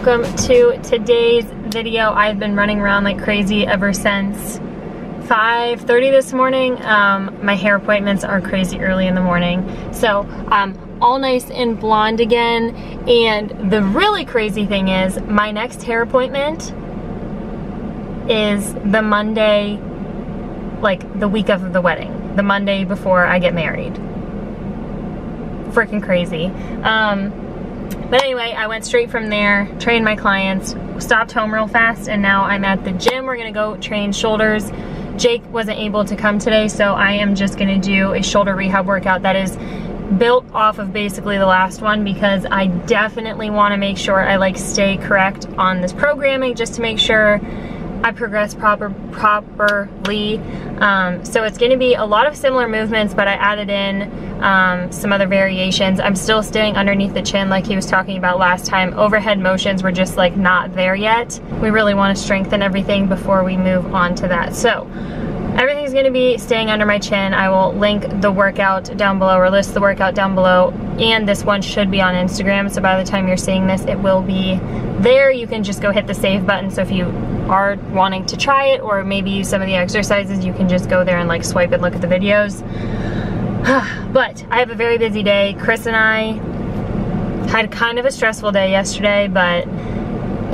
welcome to today's video. I've been running around like crazy ever since 5:30 this morning. My hair appointments are crazy early in the morning. So I'm all nice and blonde again. And the really crazy thing is my next hair appointment is the Monday, like the week of the wedding. The Monday before I get married. Freaking crazy. But anyway, I went straight from there, trained my clients, stopped home real fast, and now I'm at the gym. We're gonna go train shoulders. Jake wasn't able to come today, so I am just gonna do a shoulder rehab workout that is built off of basically the last one, because I definitely wanna make sure I like stay correct on this programming just to make sure I progress properly. So it's gonna be a lot of similar movements, but I added in some other variations. I'm still staying underneath the chin like he was talking about last time. Overhead motions were just like not there yet. We really want to strengthen everything before we move on to that. So everything's gonna be staying under my chin. I will link the workout down below, or list the workout down below, and this one should be on Instagram, so by the time you're seeing this it will be there. You can just go hit the save button, so if you are wanting to try it or maybe use some of the exercises, you can just go there and like swipe and look at the videos. But I have a very busy day. Chris and I had kind of a stressful day yesterday, but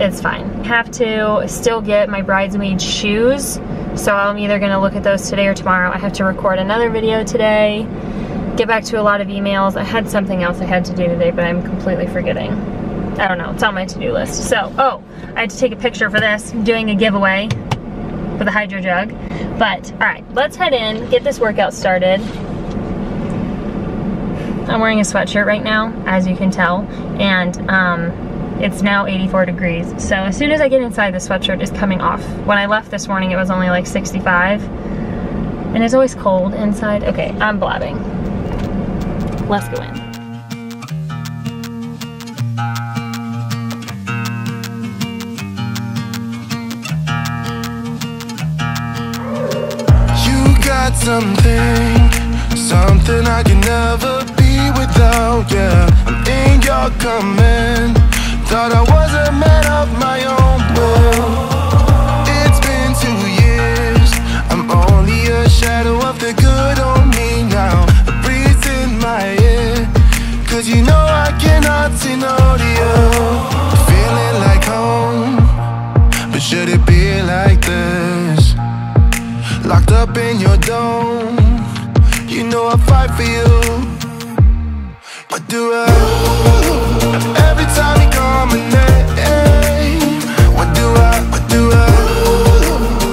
it's fine. I have to still get my bridesmaid shoes, so I'm either gonna look at those today or tomorrow. I have to record another video today, get back to a lot of emails. I had something else I had to do today, but I'm completely forgetting. I don't know, it's on my to-do list. So, oh, I had to take a picture for this. I'm doing a giveaway for the Hydro Jug. But, all right, let's head in, get this workout started. I'm wearing a sweatshirt right now, as you can tell, and it's now 84 degrees. So as soon as I get inside, the sweatshirt is coming off. When I left this morning, it was only like 65, and it's always cold inside. Okay, I'm blabbing. Let's go in. Something I can never be without, yeah. I'm in your command. Thought I was a man of my own will. It's been 2 years. I'm only a shadow of the good on me now. A breeze in my ear, cause you know I cannot say no to you. Feeling like home, but should it be like this? Locked up in your dome, you know I fight for you. What do I do? Every time you call my name, what do I do?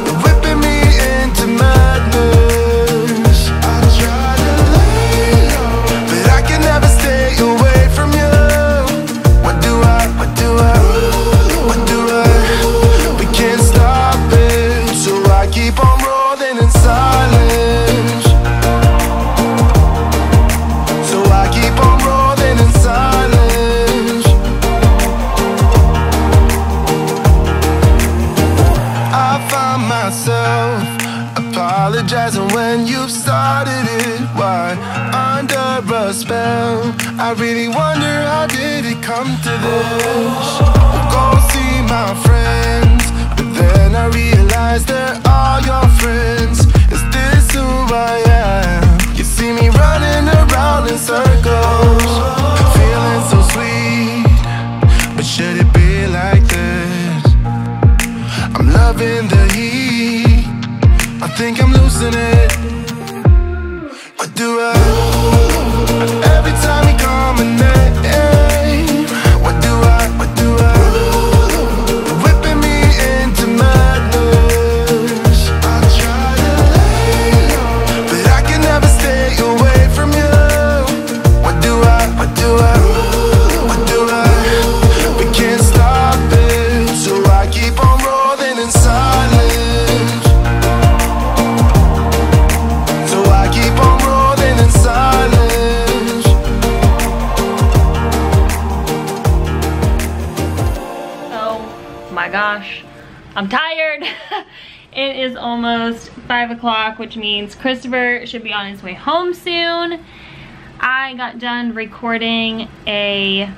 You're whipping me into madness. I try to lay low, but I can never stay away from you. What do I do? We can't stop it, so I keep on rolling in silence. So I keep on rolling in silence. I find myself apologizing when you've started it. Why? Under a spell, I really wonder, how did it come to this? Go see my friends, but then I realize they're all your friends. Is this who I am? You see me running around in circles, feeling so sweet, but should it be like this? I'm loving the heat, I think I'm losing it. What do I do? Every time you call my name, what do I do? You're whipping me into madness. I try to lay low, but I can never stay away from you. What do I do? We can't stop it, so I keep on rolling in silence. So I keep on rolling in silence. Oh my gosh, I'm tired. It is almost 5 o'clock, which means Christopher should be on his way home soon. I got done recording a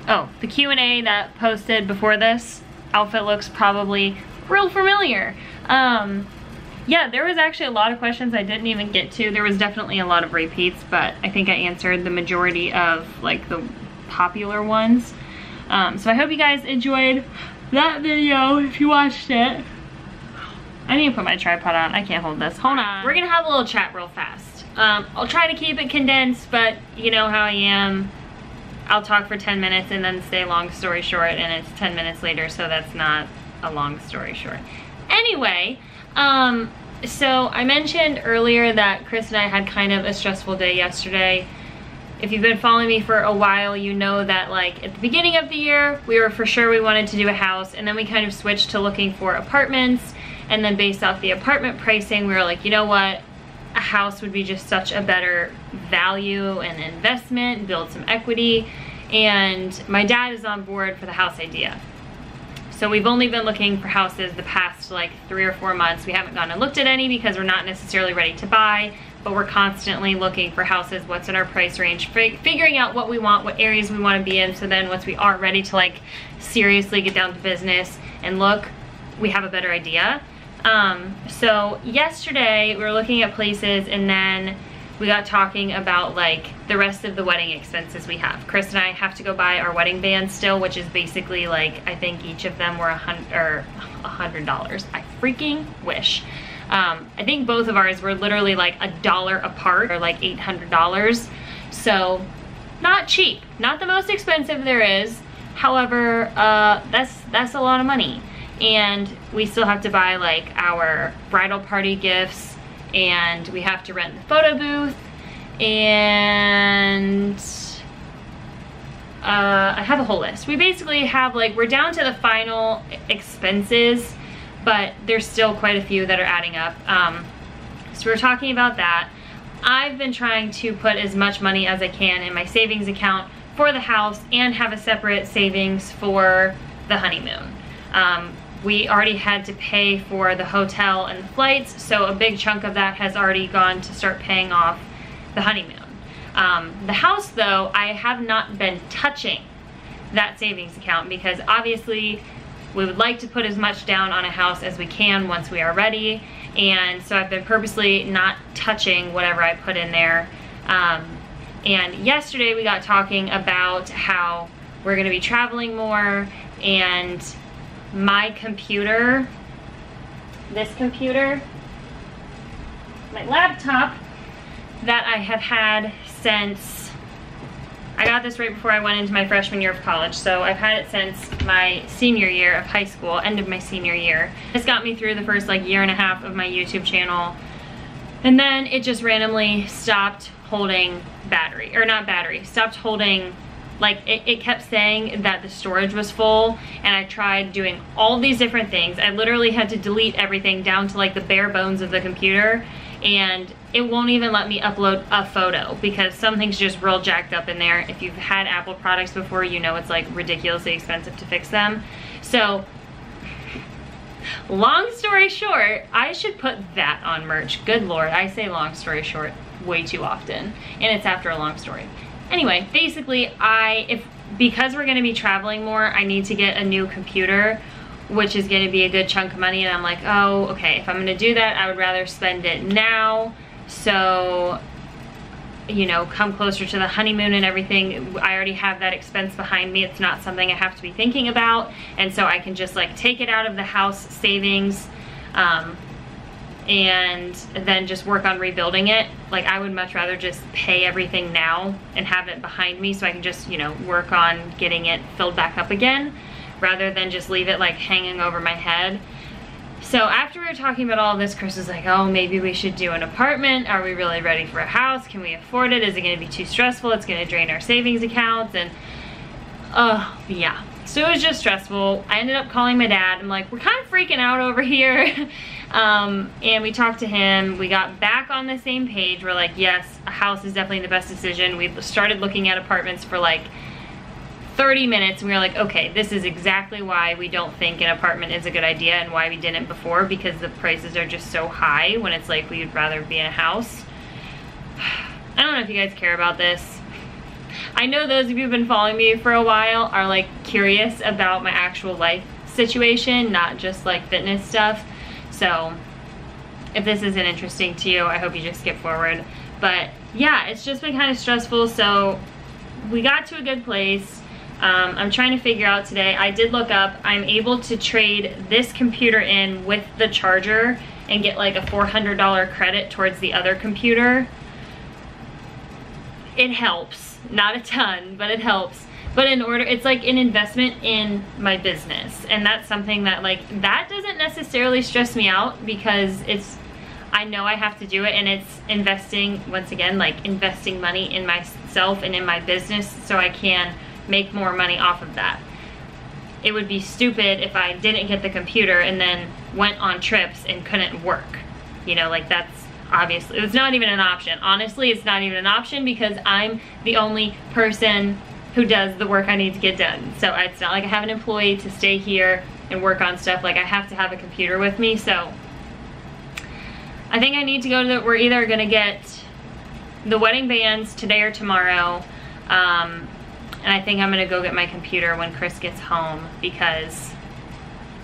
Oh, the Q&A that posted before this outfit looks probably real familiar. Yeah, there was actually a lot of questions I didn't even get to. There was definitely a lot of repeats, but I think I answered the majority of like the popular ones. So I hope you guys enjoyed that video if you watched it. I need to put my tripod on. I can't hold this. Hold on. We're gonna have a little chat real fast. I'll try to keep it condensed, but you know how I am. I'll talk for 10 minutes and then say long story short, and it's 10 minutes later, so that's not a long story short. Anyway, so I mentioned earlier that Chris and I had kind of a stressful day yesterday. If you've been following me for a while, you know that like at the beginning of the year, we were for sure we wanted to do a house, and then we kind of switched to looking for apartments, and then based off the apartment pricing, we were like, you know what? A house would be just such a better value and investment, build some equity, and my dad is on board for the house idea. So we've only been looking for houses the past like 3 or 4 months. We haven't gone and looked at any because we're not necessarily ready to buy, but we're constantly looking for houses, what's in our price range, figuring out what we want, what areas we want to be in, so then once we are ready to like seriously get down to business and look, we have a better idea. So yesterday we were looking at places, and then we got talking about like the rest of the wedding expenses we have. Chris and I have to go buy our wedding band still, which is basically like, I think each of them were $100. I freaking wish. I think both of ours were literally like $1 apart, or like $800. So not cheap, not the most expensive there is. However, that's a lot of money. And we still have to buy like our bridal party gifts, and we have to rent the photo booth, and I have a whole list. We basically have like, we're down to the final expenses, but there's still quite a few that are adding up. So we're talking about that. I've been trying to put as much money as I can in my savings account for the house and have a separate savings for the honeymoon. We already had to pay for the hotel and the flights, so a big chunk of that has already gone to start paying off the honeymoon. The house though, I have not been touching that savings account because obviously we would like to put as much down on a house as we can once we are ready, and so I've been purposely not touching whatever I put in there. And yesterday we got talking about how we're gonna be traveling more, and my computer, this computer, my laptop that I have had since, I got this right before I went into my freshman year of college, so I've had it since my senior year of high school, end of my senior year. This got me through the first like 1.5 years of my YouTube channel, and then it just randomly stopped holding battery, or not battery, stopped holding, like it kept saying that the storage was full, and I tried doing all these different things. I literally had to delete everything down to like the bare bones of the computer, and it won't even let me upload a photo because something's just real jacked up in there. If you've had Apple products before, you know it's like ridiculously expensive to fix them. So long story short, I should put that on merch. Good Lord, I say long story short way too often, and it's after a long story. Anyway, basically because we're gonna be traveling more, I need to get a new computer, which is gonna be a good chunk of money, and I'm like, oh, okay, if I'm gonna do that, I would rather spend it now, so, you know, come closer to the honeymoon and everything, I already have that expense behind me. It's not something I have to be thinking about, and so I can just like take it out of the house savings, and then just work on rebuilding it. Like, I would much rather just pay everything now and have it behind me so I can just, you know, work on getting it filled back up again, rather than just leave it like hanging over my head. So after we were talking about all of this, Chris was like, oh, maybe we should do an apartment. Are we really ready for a house? Can we afford it? Is it gonna be too stressful? It's gonna drain our savings accounts, and yeah. So it was just stressful. I ended up calling my dad. I'm like, we're kind of freaking out over here. And we talked to him. We got back on the same page. We're like, yes, a house is definitely the best decision. We started looking at apartments for like 30 minutes, and we were like, okay, this is exactly why we don't think an apartment is a good idea and why we didn't before, because the prices are just so high when it's like we'd rather be in a house. I don't know if you guys care about this. I know those of you who've been following me for a while are like curious about my actual life situation, not just like fitness stuff. So if this isn't interesting to you, I hope you just skip forward. But yeah, it's just been kind of stressful. So we got to a good place. I'm trying to figure out today. I did look up, I'm able to trade this computer in with the charger and get like a $400 credit towards the other computer. It helps, not a ton, but it helps. But in order, it's like an investment in my business. And that's something that like, that doesn't necessarily stress me out because I know I have to do it, and it's investing, once again, like investing money in myself and in my business so I can make more money off of that. It would be stupid if I didn't get the computer and then went on trips and couldn't work. You know, like that's obviously, it's not even an option. Honestly, it's not even an option because I'm the only person who does the work I need to get done. So it's not like I have an employee to stay here and work on stuff. Like I have to have a computer with me. So I think I need to go to we're either gonna get the wedding bands today or tomorrow. And I think I'm gonna go get my computer when Chris gets home because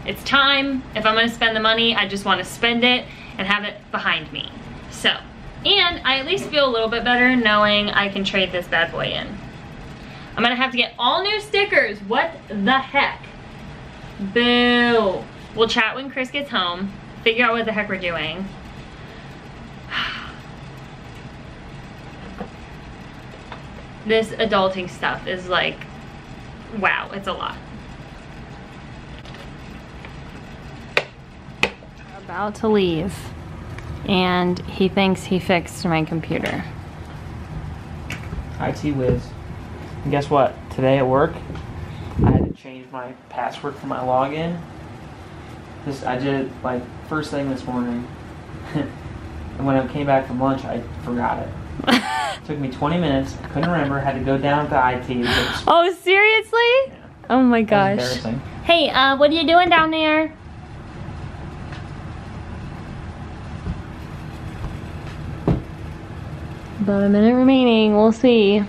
it's time. If I'm gonna spend the money, I just wanna spend it and have it behind me. So, and I at least feel a little bit better knowing I can trade this bad boy in. I'm gonna have to get all new stickers. What the heck? Boo. We'll chat when Chris gets home, figure out what the heck we're doing. This adulting stuff is like, wow, it's a lot. About to leave, and he thinks he fixed my computer. IT whiz. And guess what? Today at work, I had to change my password for my login. I did it like first thing this morning. And when I came back from lunch, I forgot it. It took me 20 minutes. I couldn't remember. Had to go down to IT. Oh, seriously? Yeah. Oh my gosh. Embarrassing. Hey, what are you doing down there? About a minute remaining. We'll see.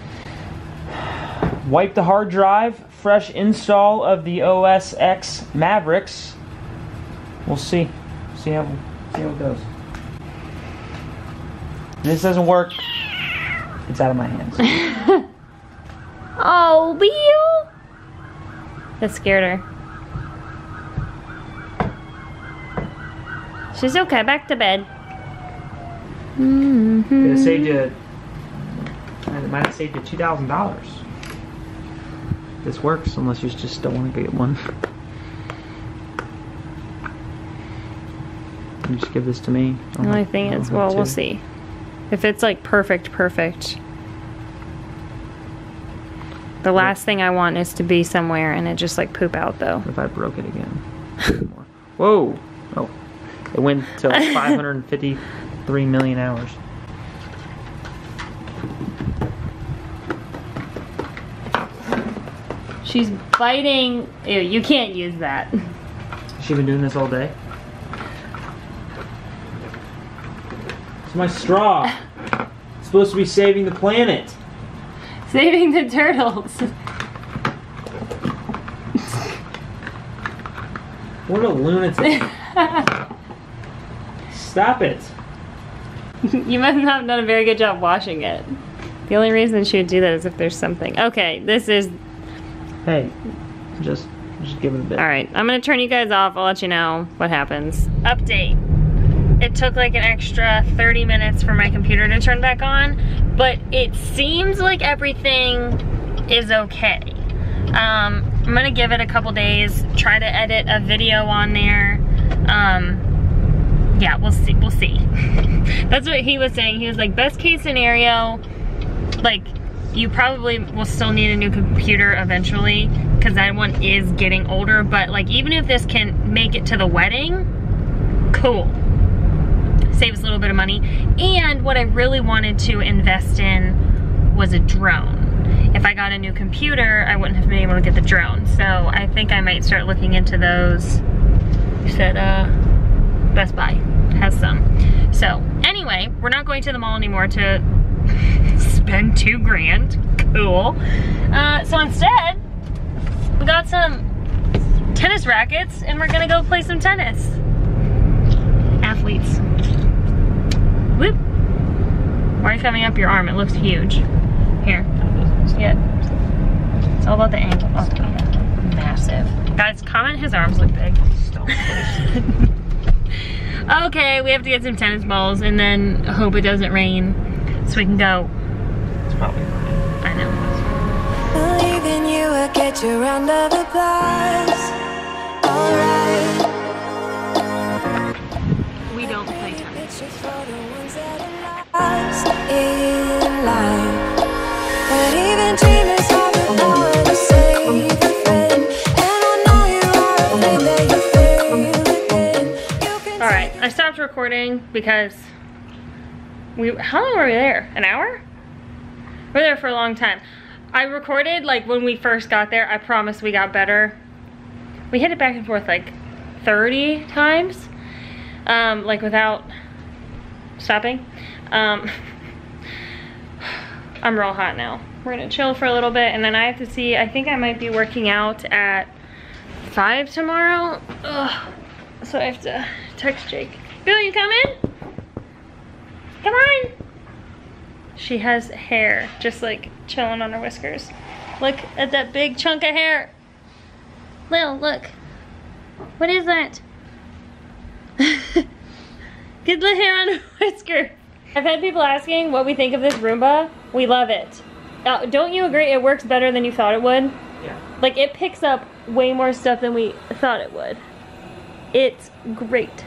Wipe the hard drive. Fresh install of the OS X Mavericks. We'll see. See how it goes. If this doesn't work, it's out of my hands. Oh, Leo! That scared her. She's okay. Back to bed. Could have saved you. It might have saved you $2,000. This works, unless you just don't want to get one. You just give this to me. The only thing is, well, we'll see. If it's like perfect. The last thing I want is to be somewhere and it just like poop out though. If I broke it again. Whoa! Oh, it went to 553 million hours. She's biting. Ew, you can't use that. Has she been doing this all day? It's my straw. It's supposed to be saving the planet. Saving the turtles. What a lunatic. Stop it. You must not have done a very good job washing it. The only reason she would do that is if there's something. Okay, this is... Hey, just give it a bit. Alright, I'm gonna turn you guys off. I'll let you know what happens. Update. It took like an extra 30 minutes for my computer to turn back on, but it seems like everything is okay. I'm gonna give it a couple days, try to edit a video on there. Yeah, we'll see. That's what he was saying. He was like, best case scenario, like, you probably will still need a new computer eventually, because that one is getting older, but like, even if this can make it to the wedding, cool. Saves a little bit of money. And what I really wanted to invest in was a drone. If I got a new computer, I wouldn't have been able to get the drone. So I think I might start looking into those. You said Best Buy has some. So anyway, we're not going to the mall anymore to spend $2 grand. cool. So instead, we got some tennis rackets and we're gonna go play some tennis. Athletes. Whoop. Why are you coming up your arm? It looks huge. Here. Yeah. It's all about the ankle. Oh, yeah. Massive. Guys, comment his arms look big. Okay, we have to get some tennis balls and then hope it doesn't rain so we can go. It's probably fine. I know. Believing you will get your round of applause. Alright. We don't play tennis. Picture for the ones that are lost in life. But even dreamers have the power to save a friend. And I know you are afraid that you fail again. Alright, I stopped recording because how long were we there? An hour? We were there for a long time. I recorded like when we first got there. I promise we got better. We hit it back and forth like 30 times, like without stopping. I'm real hot now. We're gonna chill for a little bit and then I have to see, I think I might be working out at 5 tomorrow. Ugh. So I have to text Jake. Bill, you coming? Come on. She has hair just like chilling on her whiskers. Look at that big chunk of hair. Lil, look. What is that? Get the hair on her whisker. I've had people asking what we think of this Roomba. We love it. Don't you agree it works better than you thought it would? Yeah. Like it picks up way more stuff than we thought it would. It's great.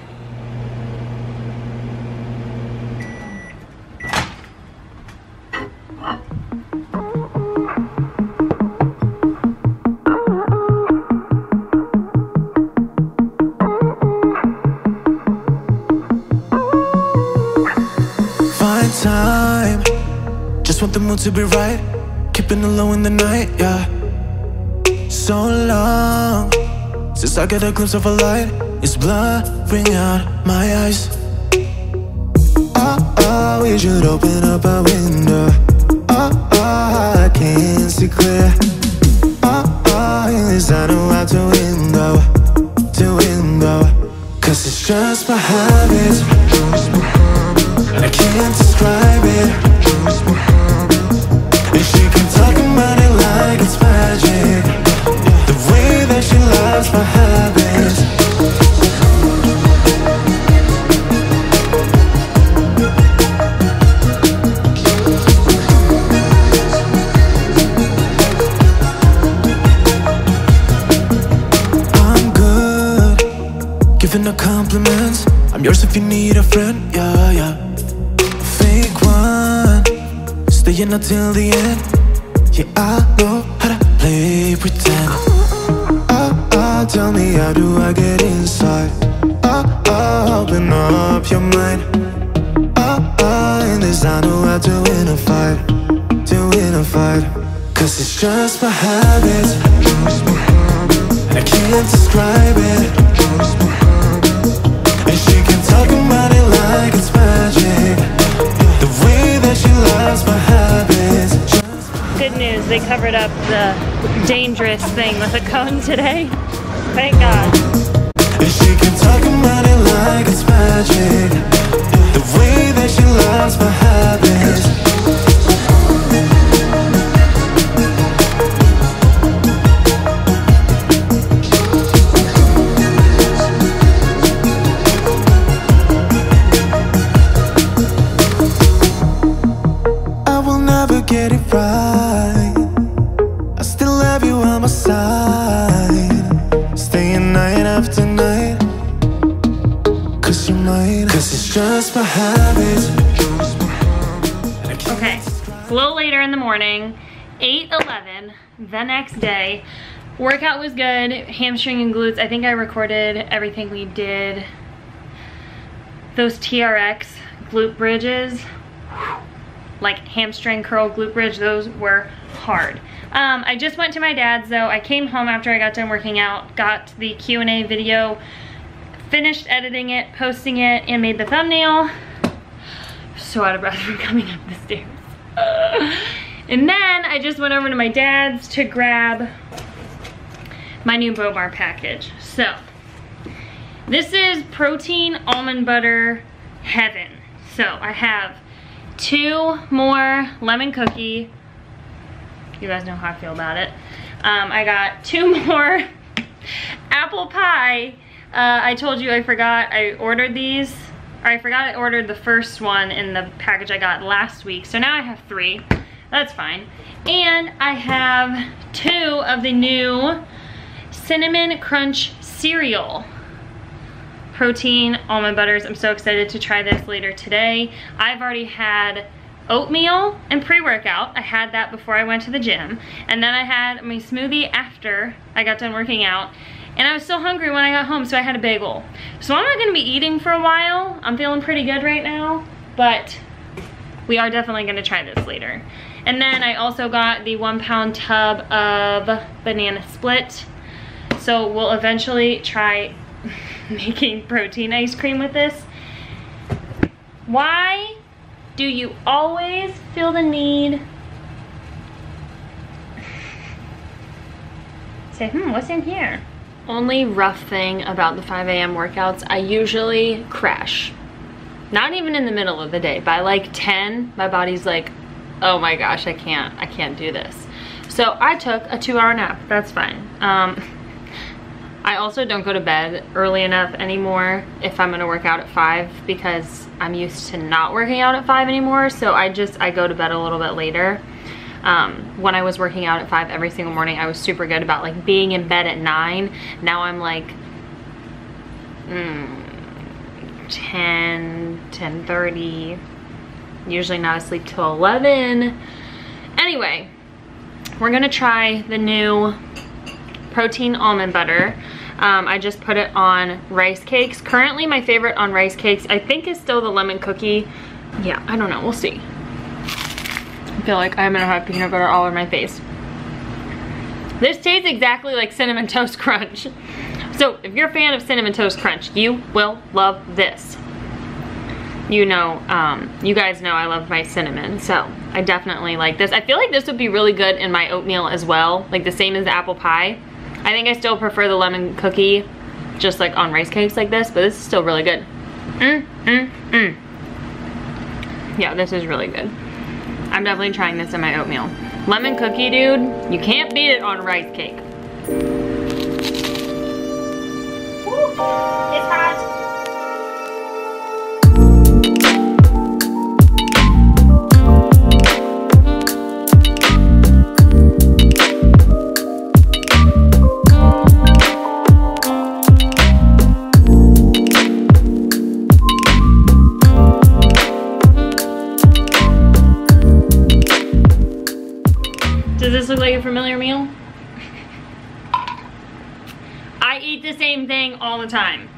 Find time, just want the mood to be right. Keeping it low in the night, yeah. So long since I get a glimpse of a light. It's blurring out my eyes. Oh, we should open up our window. Oh, I can't see clear. Oh, yes, I know out the window, to window. Cause it's just my habits, and I can't describe it. And she can talk about it like it's magic. The way that she loves my habits. I'm good, giving her compliments. I'm yours if you need a friend, yeah, yeah. Fake one, staying until the end. Yeah, I know how to play pretend. Tell me how do I get inside? Open up your mind. In this I know how to win a fight, to win a fight. Cause it's just my habits, and I can't describe it. And she can talk about it like it's magic. The way that she loves my habits. Good news, they covered up the dangerous thing with a cone today. Thank God. And she can talk about it like it's magic. The way that she loves my habits. I will never get it right. I still love you on my side. Staying night after night. Cause you're mine. Cause it's just my habits. Okay, it's a little later in the morning, 8:11, the next day. Workout was good, hamstring and glutes. I think I recorded everything we did. Those TRX glute bridges, like hamstring curl glute bridge, those were hard. I just went to my dad's though. I came home after I got done working out, got the Q&A video, finished editing it, posting it, and made the thumbnail. So out of breath from coming up the stairs. And then I just went over to my dad's to grab my new Bobart package. So, this is protein almond butter heaven. So I have 2 more lemon cookie. You guys know how I feel about it. I got 2 more apple pie. I told you I forgot I ordered these. Or I forgot I ordered the first one in the package I got last week. So now I have 3. That's fine. And I have 2 of the new Cinnamon Crunch cereal. Protein almond butters. I'm so excited to try this later today. I've already had oatmeal and pre-workout. I had that before I went to the gym. And then I had my smoothie after I got done working out. And I was still hungry when I got home, so I had a bagel. So I'm not gonna be eating for a while. I'm feeling pretty good right now, but we are definitely gonna try this later. And then I also got the 1-pound tub of banana split. So we'll eventually try making protein ice cream with this. Why do you always feel the need? Say, what's in here? Only rough thing about the 5 a.m. workouts, I usually crash. Not even in the middle of the day. By like 10, my body's like, oh my gosh, I can't do this. So I took a 2-hour nap, that's fine. I also don't go to bed early enough anymore if I'm gonna work out at 5 because I'm used to not working out at 5 anymore. So I go to bed a little bit later. When I was working out at 5 every single morning, I was super good about like being in bed at 9. Now I'm like 10, 10:30, usually not asleep till 11. Anyway, we're gonna try the new protein almond butter. I just put it on rice cakes. Currently my favorite on rice cakes, I think, is still the lemon cookie. Yeah, I don't know, we'll see. I feel like I'm gonna have peanut butter all over my face. This tastes exactly like Cinnamon Toast Crunch. So if you're a fan of Cinnamon Toast Crunch, you will love this. You know, you guys know I love my cinnamon, so I definitely like this. I feel like this would be really good in my oatmeal as well, like the same as the apple pie. I think I still prefer the lemon cookie just like on rice cakes like this, but this is still really good. Yeah, this is really good. I'm definitely trying this in my oatmeal. Lemon cookie, dude, you can't beat it on rice cake. Woo, it's hot. Does this look like a familiar meal? I eat the same thing all the time.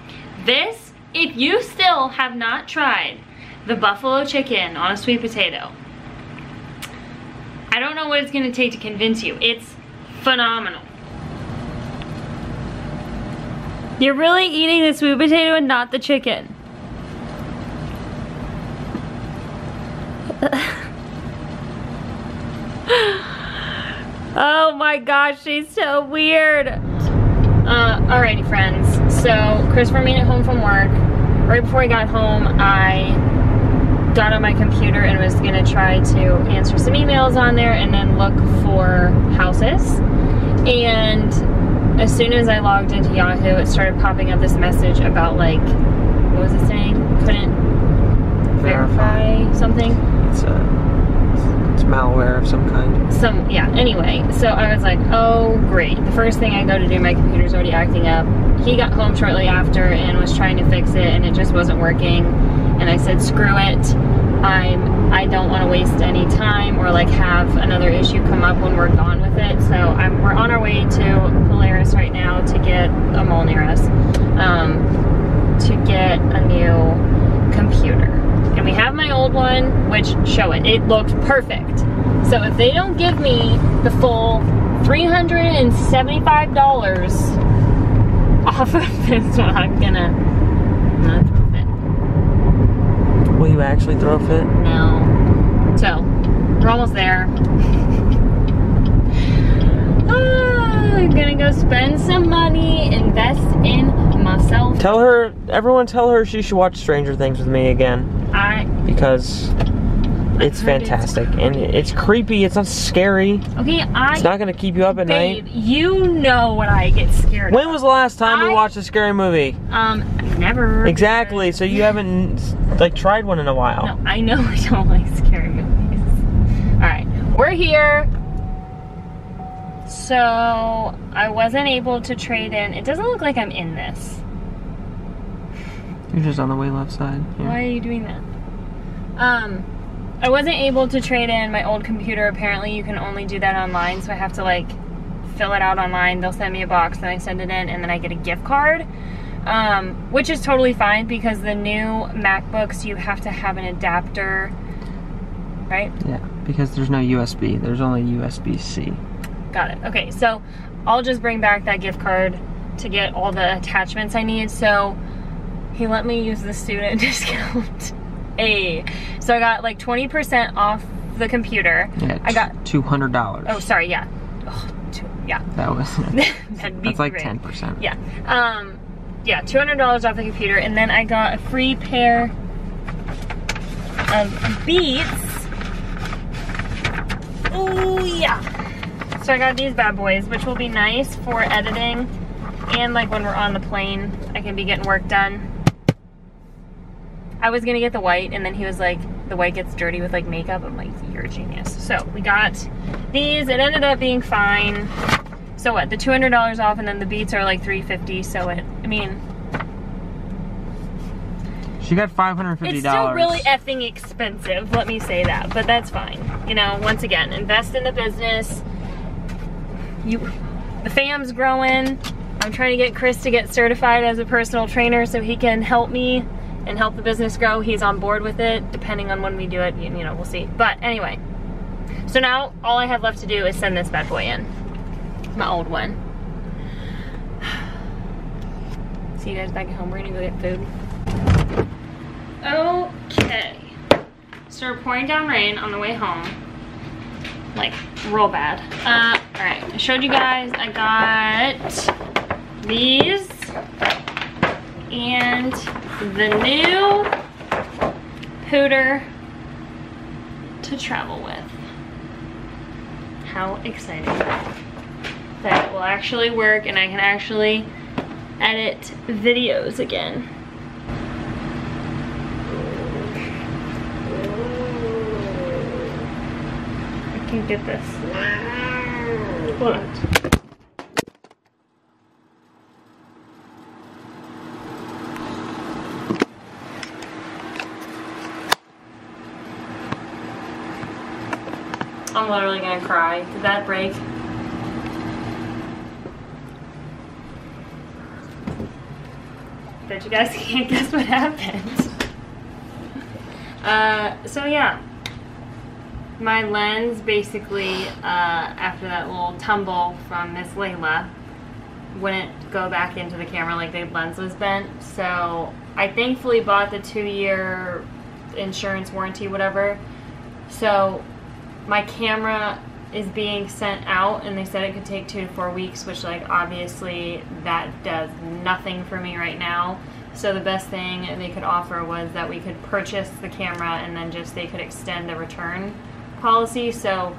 This, if you still have not tried the buffalo chicken on a sweet potato, I don't know what it's gonna take to convince you. It's phenomenal. You're really eating the sweet potato and not the chicken. Oh my gosh, she's so weird. Alrighty friends, so Christopher made it home from work. Right before he got home, I got on my computer and was gonna try to answer some emails on there and then look for houses. And as soon as I logged into Yahoo, it started popping up this message about like, what was it saying? Couldn't verify something? It's malware of some kind. Yeah, anyway, so I was like, oh great. The first thing I go to do, my computer's already acting up. He got home shortly after and was trying to fix it and it just wasn't working. And I said, screw it. I don't want to waste any time or like have another issue come up when we're gone with it. So we're on our way to Polaris right now to get a mall near us, to get a new computer. And we have my old one, which show it. It looks perfect. So if they don't give me the full $375 off of this one, I'm gonna throw a fit. Will you actually throw a fit? No. So We're almost there. I'm gonna go spend some money, invest in myself. Tell her, everyone tell her she should watch Stranger Things with me again. Because it's fantastic. And it's creepy, it's not scary. Okay, it's not gonna keep you up at night. You know what I get scared When of. was the last time we watched a scary movie? Never. Exactly, so you haven't like tried one in a while. No, I know I don't like scary movies. Alright, we're here. So, I wasn't able to trade in. It doesn't look like I'm in this. You're just on the way left side. Here. Why are you doing that? I wasn't able to trade in my old computer. Apparently you can only do that online, so I have to like fill it out online. They'll send me a box, then I send it in, and then I get a gift card. Which is totally fine because the new MacBooks, you have to have an adapter, right? Yeah, because there's no USB. There's only USB-C. Got it. Okay, so I'll just bring back that gift card to get all the attachments I need. So he let me use the student discount. So I got like 20% off the computer. Yeah, I got $200. Oh, sorry, yeah. Oh, yeah. That was That'd be that's like great. 10%. Yeah. Yeah, $200 off the computer, and then I got a free pair of Beats. Oh yeah. So I got these bad boys, which will be nice for editing, and like when we're on the plane, I can be getting work done. I was gonna get the white, and then he was like, the white gets dirty with like makeup. I'm like, you're a genius. So we got these. It ended up being fine. So what? The $200 off, and then the Beats are like $350. So I mean, she got $550. it's still really effing expensive. Let me say that, but that's fine. You know, once again, invest in the business. The fam's growing. I'm trying to get Chris to get certified as a personal trainer so he can help me and help the business grow. He's on board with it, depending on when we do it, you know, we'll see. But anyway, so now all I have left to do is send this bad boy in. My old one. See you guys back at home. We're gonna go get food. Okay. Started pouring down rain on the way home. Like, real bad. Alright, I showed you guys I got these and the new Pooter to travel with. How exciting. That it will actually work and I can actually edit videos again. I can get this. Hold on. I'm literally gonna cry. Did that break? Bet you guys can't guess what happened. So yeah. My lens basically, after that little tumble from Miss Layla, wouldn't go back into the camera, like the lens was bent. So I thankfully bought the 2-year insurance warranty, whatever. So my camera is being sent out and they said it could take 2 to 4 weeks, which like obviously that does nothing for me right now. So the best thing they could offer was that we could purchase the camera and then just they could extend the return policy. So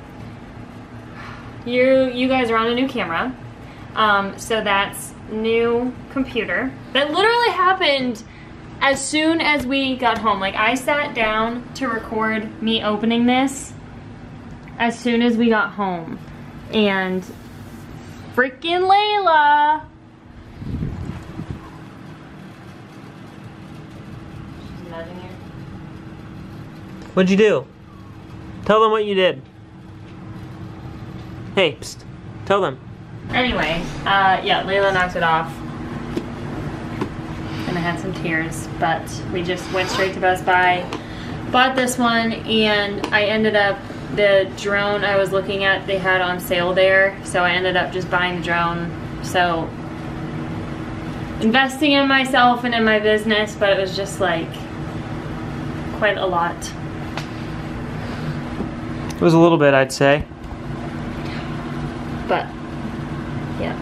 you guys are on a new camera. So that's new computer. That literally happened as soon as we got home. Like I sat down to record me opening this as soon as we got home, and freaking Layla, she's nudging you. What'd you do? Tell them what you did. Hey, psst, tell them. Anyway, yeah, Layla knocked it off, and I had some tears, but we just went straight to Best Buy, bought this one, and I ended up, the drone I was looking at, they had on sale there, so I ended up just buying the drone. So investing in myself and in my business, but it was just like quite a lot. was a little bit, I'd say. But yeah.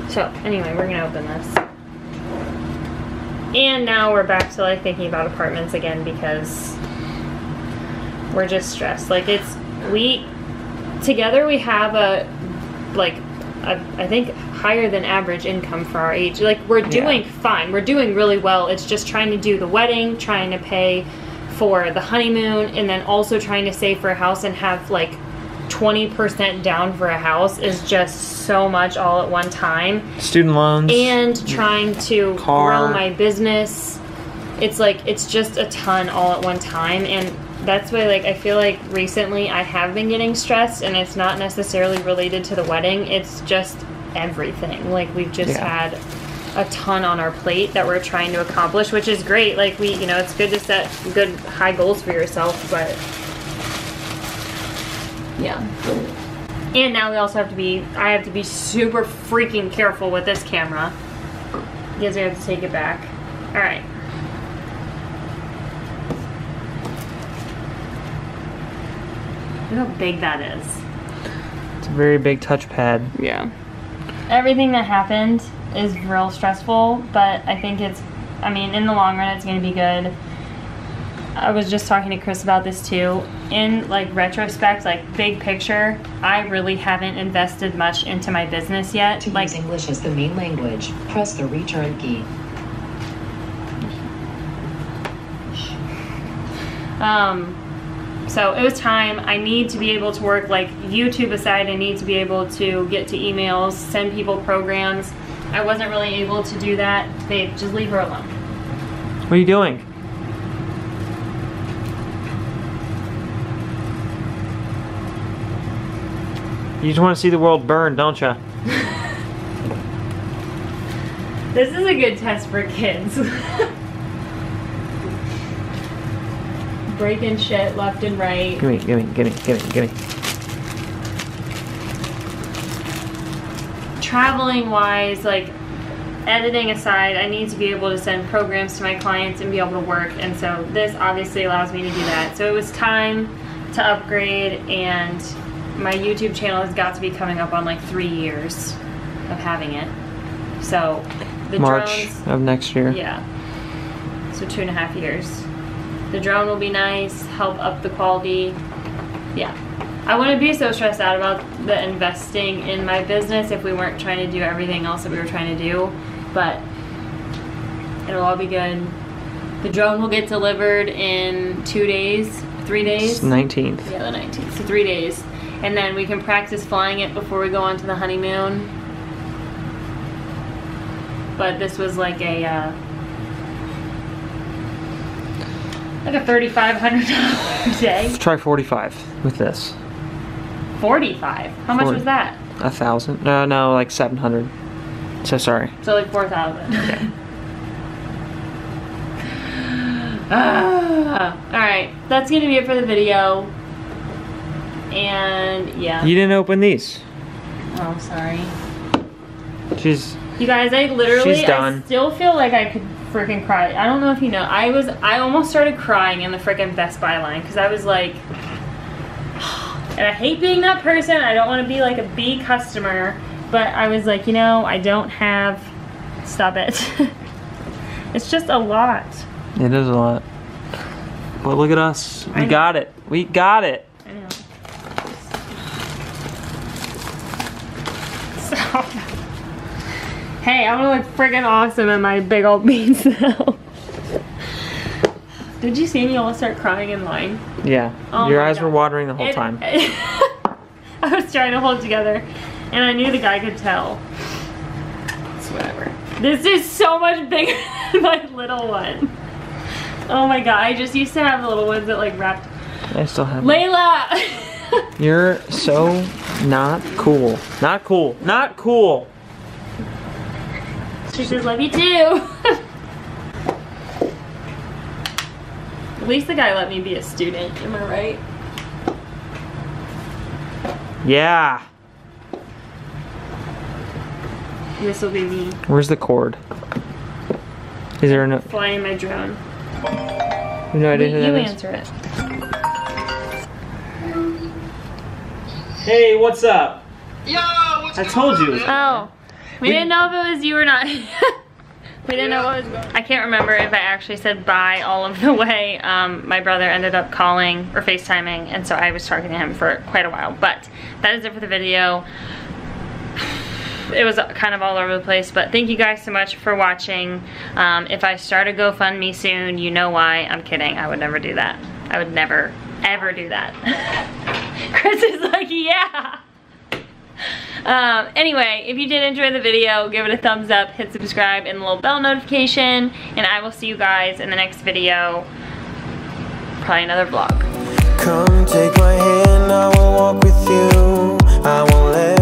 So anyway, we're gonna open this. And now we're back to like thinking about apartments again because we're just stressed. Like together we have I think higher than average income for our age. Like we're doing fine. We're doing really well. It's just trying to do the wedding, trying to pay for the honeymoon, and then also trying to save for a house and have like 20% down for a house is just so much all at one time. Student loans. And trying to car. grow my business. It's like, it's just a ton all at one time. And that's why like, I feel like recently I have been getting stressed, and it's not necessarily related to the wedding. It's just everything. Like we've just had a ton on our plate that we're trying to accomplish, which is great. Like it's good to set good high goals for yourself, but yeah. And now we also have to I have to be super freaking careful with this camera because we have to take it back. All right. Look how big that is. It's a very big touchpad. Yeah. Everything that happened is real stressful, but I think in the long run, it's going to be good. I was just talking to Chris about this too. In like retrospect, like big picture, I really haven't invested much into my business yet. To like use English as the main language, press the return key. So it was time. I need to be able to work, like YouTube aside, I need to be able to get to emails, send people programs. I wasn't really able to do that. Babe, just leave her alone. What are you doing? You just want to see the world burn, don't you? This is a good test for kids. Breaking shit left and right. Gimme. Traveling wise, like editing aside, I need to be able to send programs to my clients and be able to work, and so this obviously allows me to do that. So it was time to upgrade, and my YouTube channel has got to be coming up on like 3 years of having it. So the March drones, of next year. yeah, so 2.5 years. The drone will be nice, help up the quality. Yeah. I wouldn't be so stressed out about the investing in my business if we weren't trying to do everything else that we were trying to do, but it'll all be good. The drone will get delivered in 2 days, 3 days? It's 19th. Yeah, the 19th, so 3 days. And then we can practice flying it before we go on to the honeymoon. But this was like a $3,500 day. Try 45 with this. 45? How much 40. was that? 1,000? No, like 700. So sorry. So like 4,000. Yeah. Alright, that's gonna be it for the video. And yeah. You didn't open these. Oh, sorry. You guys, I literally, she's done. I still feel like I could freaking cry. I don't know if you know. I almost started crying in the freaking Best Buy line because I was like, and I hate being that person. I don't want to be like a B customer, but I was like, I don't have, stop it. It's just a lot. It is a lot. But look at us. We got it. We got it. I know. Stop. Hey, I'm gonna look friggin' awesome in my big old beans now. Did you see me almost start crying in line? Yeah. Oh Your my eyes God. were watering the whole time. I was trying to hold together, and I knew the guy could tell. It's whatever. This is so much bigger than my little one. Oh my God, I just used to have the little ones that like wrapped. I still have Layla! You're so not cool. Not cool. Not cool. She says, love you too. At least the guy let me be a student, am I right? Yeah. This will be me Where's the cord? Is there no? flying my drone. No idea who You that is. answer it. Hey, what's up? Yo, what's I told you. Oh, we didn't know if it was you or not. We didn't know what was going on. I can't remember if I actually said bye all of the way. My brother ended up calling or FaceTiming, and so I was talking to him for quite a while. But that is it for the video. It was kind of all over the place, but thank you guys so much for watching. If I start a GoFundMe soon, you know why. I'm kidding. I would never do that. I would never, ever do that. Chris is like, yeah. Anyway, if you did enjoy the video, give it a thumbs up, hit subscribe, and the little bell notification, and I will see you guys in the next video. Probably another vlog. Come take my hand, I will walk with you. I won't let